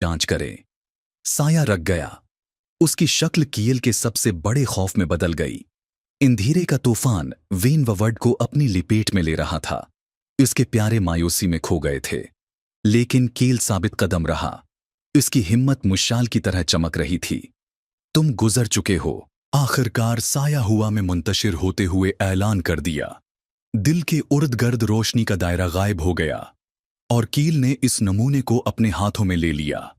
जांच करे। साया रख गया। उसकी शक्ल कील के सबसे बड़े खौफ में बदल गई। अंधेरे का तूफान वेनवर्ड को अपनी लिपेट में ले रहा था। उसके प्यारे मायूसी में खो गए थे, लेकिन कील साबित कदम रहा। उसकी हिम्मत मुश्ताल की तरह चमक रही थी। तुम गुजर चुके हो, आखिरकार साया हुआ में मुंतशिर होते हुए ऐलान कर दिया। दिल के उर्द गर्द रोशनी का दायरा गायब हो गया और कील ने इस नमूने को अपने हाथों में ले लिया।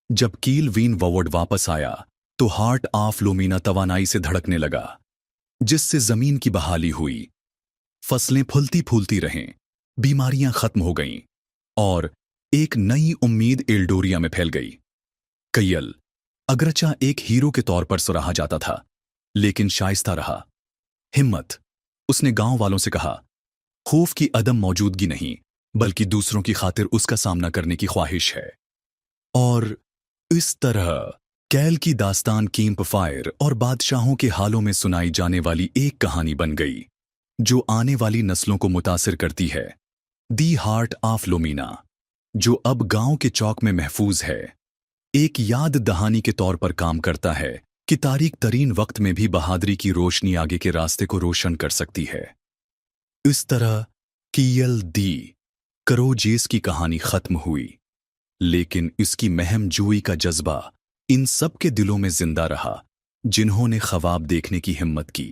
जब कील वेनवर्ड वापस आया तो हार्ट ऑफ लुमिना तवानाई से धड़कने लगा, जिससे जमीन की बहाली हुई। फसलें फूलती फूलती रहें, बीमारियां खत्म हो गईं और एक नई उम्मीद एल्डोरिया में फैल गई। कयल अगरचा एक हीरो के तौर पर सराहा जाता था, लेकिन शाइस्ता रहा। हिम्मत, उसने गांव वालों से कहा, खौफ की अदम मौजूदगी नहीं, बल्कि दूसरों की खातिर उसका सामना करने की ख्वाहिश है। और इस तरह कैल की दास्तान कैंप फायर और बादशाहों के हालों में सुनाई जाने वाली एक कहानी बन गई, जो आने वाली नस्लों को मुतासिर करती है। दी हार्ट ऑफ लुमिना, जो अब गांव के चौक में महफूज है, एक याद दहानी के तौर पर काम करता है कि तारीक तरीन वक्त में भी बहादुरी की रोशनी आगे के रास्ते को रोशन कर सकती है। इस तरह कीयल दी करोजेस की कहानी खत्म हुई, लेकिन इसकी महम जोई का जज्बा इन सब के दिलों में जिंदा रहा, जिन्होंने ख्वाब देखने की हिम्मत की।